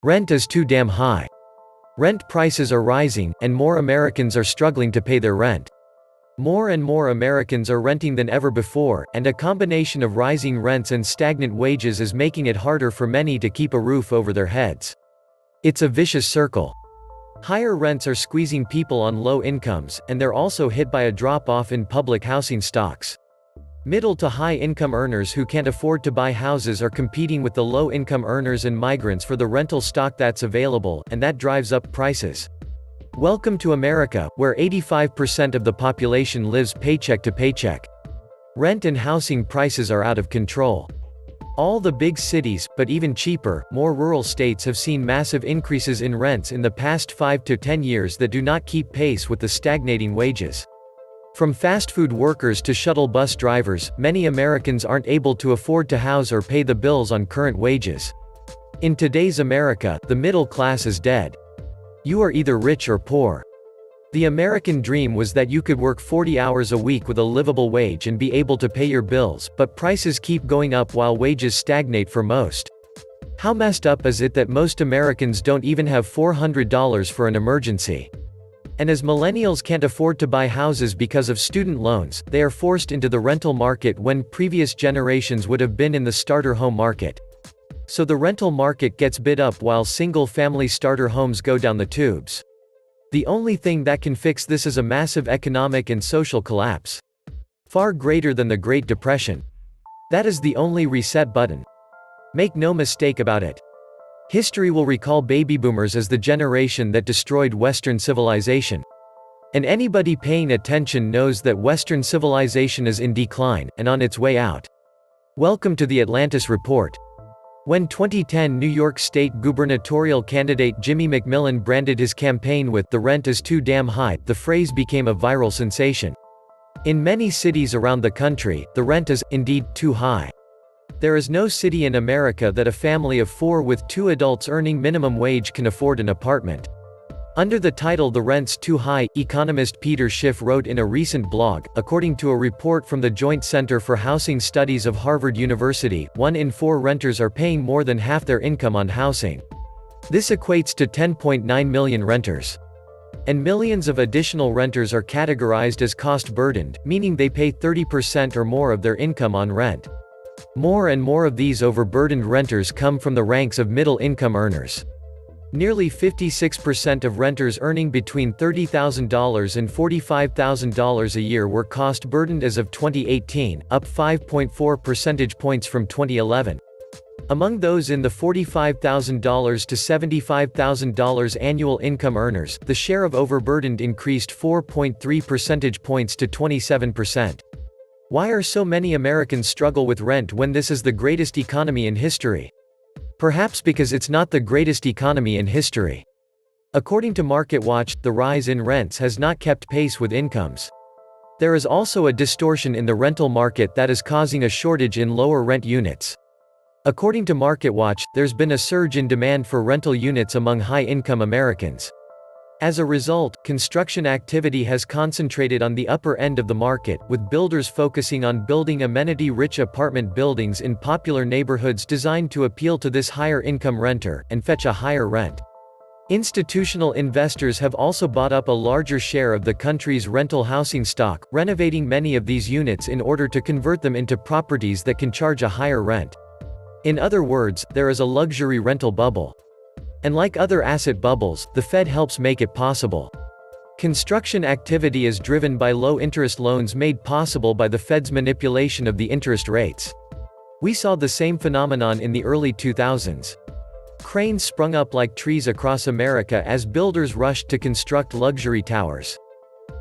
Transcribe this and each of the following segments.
Rent is too damn high. Rent prices are rising, and more Americans are struggling to pay their rent. More and more Americans are renting than ever before, and a combination of rising rents and stagnant wages is making it harder for many to keep a roof over their heads. It's a vicious circle. Higher rents are squeezing people on low incomes, and they're also hit by a drop-off in public housing stocks. Middle to high-income earners who can't afford to buy houses are competing with the low-income earners and migrants for the rental stock that's available, and that drives up prices. Welcome to America, where 85% of the population lives paycheck to paycheck. Rent and housing prices are out of control. All the big cities, but even cheaper, more rural states have seen massive increases in rents in the past 5 to 10 years that do not keep pace with the stagnating wages. From fast food workers to shuttle bus drivers, many Americans aren't able to afford to house or pay the bills on current wages. In today's America, the middle class is dead. You are either rich or poor. The American dream was that you could work 40 hours a week with a livable wage and be able to pay your bills, but prices keep going up while wages stagnate for most. How messed up is it that most Americans don't even have $400 for an emergency? And as millennials can't afford to buy houses because of student loans, they are forced into the rental market when previous generations would have been in the starter home market. So the rental market gets bid up while single-family starter homes go down the tubes. The only thing that can fix this is a massive economic and social collapse. Far greater than the Great Depression. That is the only reset button. Make no mistake about it. History will recall baby boomers as the generation that destroyed Western civilization. And anybody paying attention knows that Western civilization is in decline, and on its way out. Welcome to the Atlantis Report. When 2010 New York State gubernatorial candidate Jimmy McMillan branded his campaign with "The rent is too damn high," the phrase became a viral sensation. In many cities around the country, the rent is, indeed, too high. There is no city in America that a family of 4 with 2 adults earning minimum wage can afford an apartment. Under the title "The Rent's Too High," economist Peter Schiff wrote in a recent blog, according to a report from the Joint Center for Housing Studies of Harvard University, 1 in 4 renters are paying more than half their income on housing. This equates to 10.9 million renters. And millions of additional renters are categorized as cost-burdened, meaning they pay 30% or more of their income on rent. More and more of these overburdened renters come from the ranks of middle-income earners. Nearly 56% of renters earning between $30,000 and $45,000 a year were cost-burdened as of 2018, up 5.4 percentage points from 2011. Among those in the $45,000 to $75,000 annual income earners, the share of overburdened increased 4.3 percentage points to 27%. Why are so many Americans struggle with rent when this is the greatest economy in history? Perhaps because it's not the greatest economy in history. According to MarketWatch, the rise in rents has not kept pace with incomes. There is also a distortion in the rental market that is causing a shortage in lower rent units. According to MarketWatch, there's been a surge in demand for rental units among high-income Americans. As a result, construction activity has concentrated on the upper end of the market, with builders focusing on building amenity-rich apartment buildings in popular neighborhoods designed to appeal to this higher-income renter, and fetch a higher rent. Institutional investors have also bought up a larger share of the country's rental housing stock, renovating many of these units in order to convert them into properties that can charge a higher rent. In other words, there is a luxury rental bubble. And like other asset bubbles, the Fed helps make it possible. Construction activity is driven by low-interest loans made possible by the Fed's manipulation of the interest rates. We saw the same phenomenon in the early 2000s. Cranes sprung up like trees across America as builders rushed to construct luxury towers.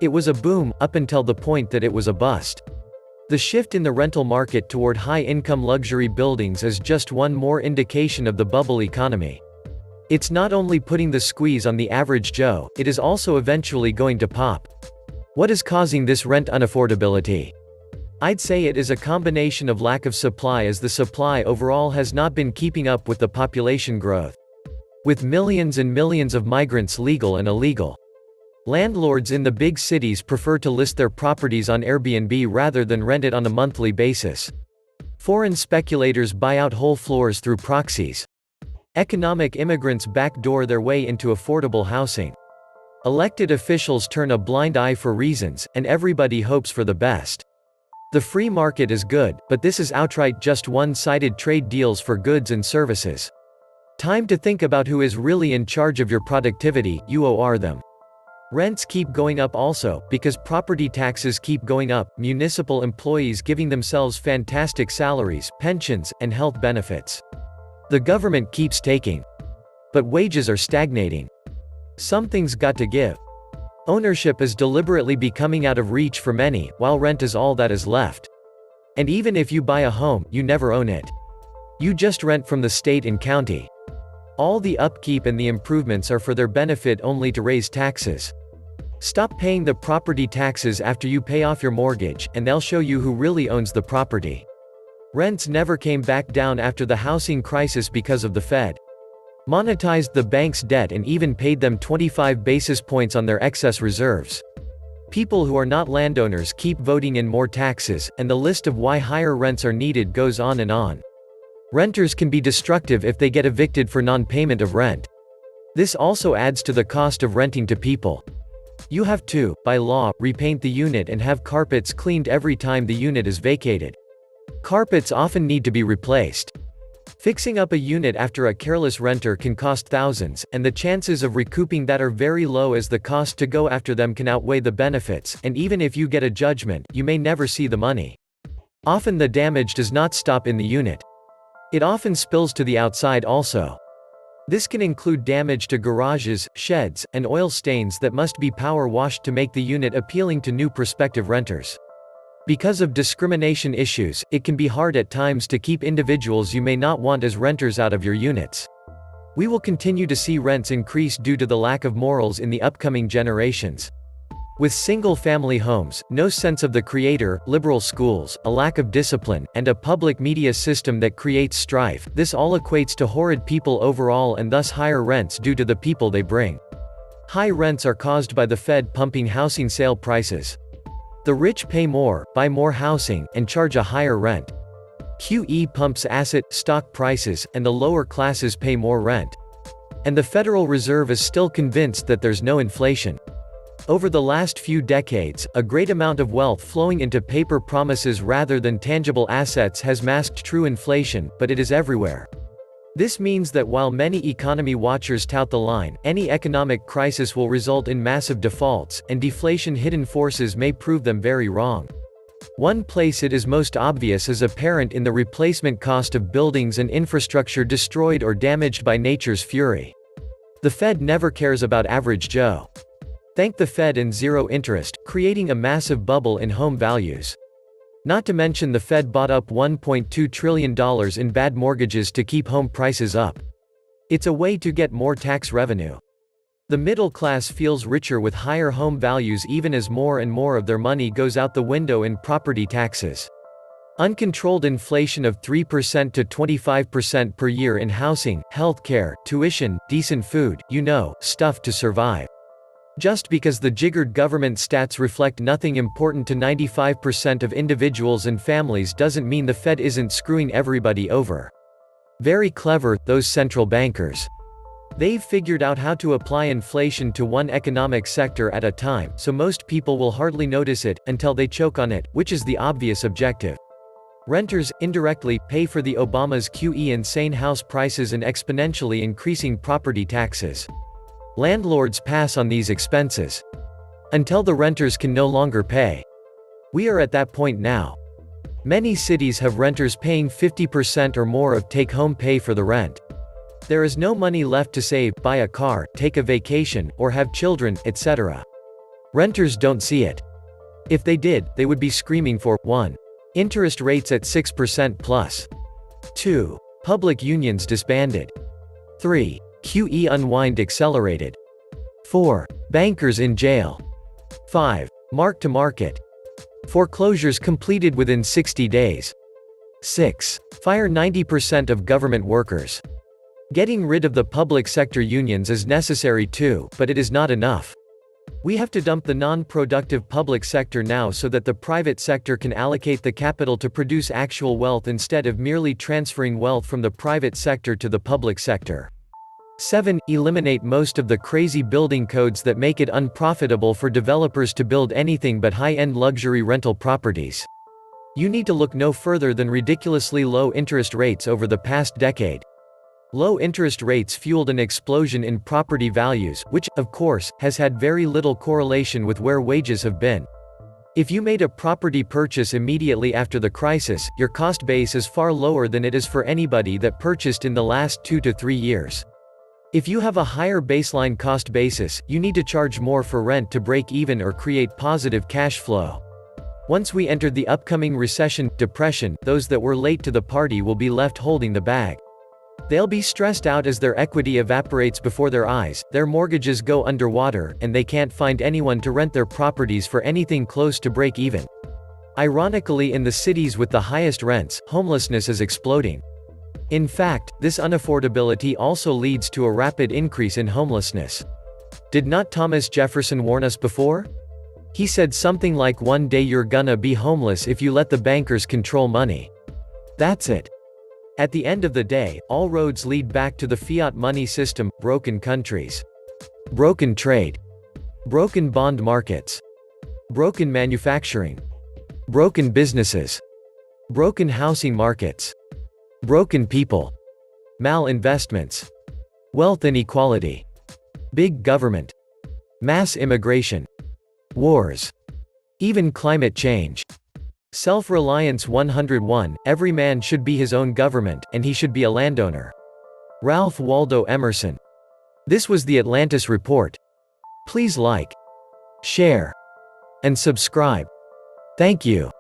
It was a boom, up until the point that it was a bust. The shift in the rental market toward high-income luxury buildings is just one more indication of the bubble economy. It's not only putting the squeeze on the average Joe, it is also eventually going to pop. What is causing this rent unaffordability? I'd say it is a combination of lack of supply, as the supply overall has not been keeping up with the population growth. With millions and millions of migrants legal and illegal. Landlords in the big cities prefer to list their properties on Airbnb rather than rent it on a monthly basis. Foreign speculators buy out whole floors through proxies. Economic immigrants backdoor their way into affordable housing. Elected officials turn a blind eye for reasons, and everybody hopes for the best. The free market is good, but this is outright just one-sided trade deals for goods and services. Time to think about who is really in charge of your productivity, you or them. Rents keep going up also, because property taxes keep going up, municipal employees giving themselves fantastic salaries, pensions, and health benefits. The government keeps taking. But wages are stagnating. Something's got to give. Ownership is deliberately becoming out of reach for many, while rent is all that is left. And even if you buy a home, you never own it. You just rent from the state and county. All the upkeep and the improvements are for their benefit only to raise taxes. Stop paying the property taxes after you pay off your mortgage, and they'll show you who really owns the property. Rents never came back down after the housing crisis because of the Fed monetized the bank's debt and even paid them 25 basis points on their excess reserves. People who are not landowners keep voting in more taxes, and the list of why higher rents are needed goes on and on. Renters can be destructive if they get evicted for non-payment of rent. This also adds to the cost of renting to people. You have to, by law, repaint the unit and have carpets cleaned every time the unit is vacated. Carpets often need to be replaced. Fixing up a unit after a careless renter can cost thousands, and the chances of recouping that are very low as the cost to go after them can outweigh the benefits, and even if you get a judgment, you may never see the money. Often the damage does not stop in the unit. It often spills to the outside also. This can include damage to garages, sheds, and oil stains that must be power washed to make the unit appealing to new prospective renters. Because of discrimination issues, it can be hard at times to keep individuals you may not want as renters out of your units. We will continue to see rents increase due to the lack of morals in the upcoming generations. With single-family homes, no sense of the creator, liberal schools, a lack of discipline, and a public media system that creates strife, this all equates to horrid people overall and thus higher rents due to the people they bring. High rents are caused by the Fed pumping housing sale prices. The rich pay more, buy more housing, and charge a higher rent. QE pumps asset, stock prices, and the lower classes pay more rent. And the Federal Reserve is still convinced that there's no inflation. Over the last few decades, a great amount of wealth flowing into paper promises rather than tangible assets has masked true inflation, but it is everywhere. This means that while many economy watchers tout the line, any economic crisis will result in massive defaults, and deflation hidden forces may prove them very wrong. One place it is most obvious is apparent in the replacement cost of buildings and infrastructure destroyed or damaged by nature's fury. The Fed never cares about average Joe. Thank the Fed and zero interest, creating a massive bubble in home values. Not to mention the Fed bought up $1.2 trillion in bad mortgages to keep home prices up. It's a way to get more tax revenue. The middle class feels richer with higher home values even as more and more of their money goes out the window in property taxes. Uncontrolled inflation of 3% to 25% per year in housing, healthcare, tuition, decent food, stuff to survive. Just because the jiggered government stats reflect nothing important to 95% of individuals and families doesn't mean the Fed isn't screwing everybody over. Very clever, those central bankers. They've figured out how to apply inflation to one economic sector at a time, so most people will hardly notice it, until they choke on it, which is the obvious objective. Renters, indirectly, pay for the Obama's QE insane house prices and exponentially increasing property taxes. Landlords pass on these expenses until the renters can no longer pay. We are at that point now. Many cities have renters paying 50% or more of take-home pay for the rent. There is no money left to save, buy a car, take a vacation, or have children, etc. Renters don't see it. If they did, they would be screaming for 1. Interest rates at 6% plus. 2. Public unions disbanded. 3. QE unwind accelerated. 4. Bankers in jail. 5. Mark-to-market. Foreclosures completed within 60 days. 6. Fire 90% of government workers. Getting rid of the public sector unions is necessary too, but it is not enough. We have to dump the non-productive public sector now so that the private sector can allocate the capital to produce actual wealth instead of merely transferring wealth from the private sector to the public sector. 7. Eliminate most of the crazy building codes that make it unprofitable for developers to build anything but high-end luxury rental properties. You need to look no further than ridiculously low interest rates over the past decade. Low interest rates fueled an explosion in property values, which, of course, has had very little correlation with where wages have been. If you made a property purchase immediately after the crisis, your cost base is far lower than it is for anybody that purchased in the last 2 to 3 years. If you have a higher baseline cost basis, you need to charge more for rent to break even or create positive cash flow. Once we enter the upcoming recession, depression, those that were late to the party will be left holding the bag. They'll be stressed out as their equity evaporates before their eyes, their mortgages go underwater, and they can't find anyone to rent their properties for anything close to break even. Ironically, in the cities with the highest rents, homelessness is exploding. In fact, this unaffordability also leads to a rapid increase in homelessness. Did not Thomas Jefferson warn us before? He said something like, "One day you're gonna be homeless if you let the bankers control money." That's it. At the end of the day, all roads lead back to the fiat money system, broken countries. Broken trade. Broken bond markets. Broken manufacturing. Broken businesses. Broken housing markets. Broken people. Malinvestments. Wealth inequality. Big government. Mass immigration. Wars. Even climate change. Self-reliance 101, every man should be his own government, and he should be a landowner. Ralph Waldo Emerson. This was the Atlantis Report. Please like, share, and subscribe. Thank you.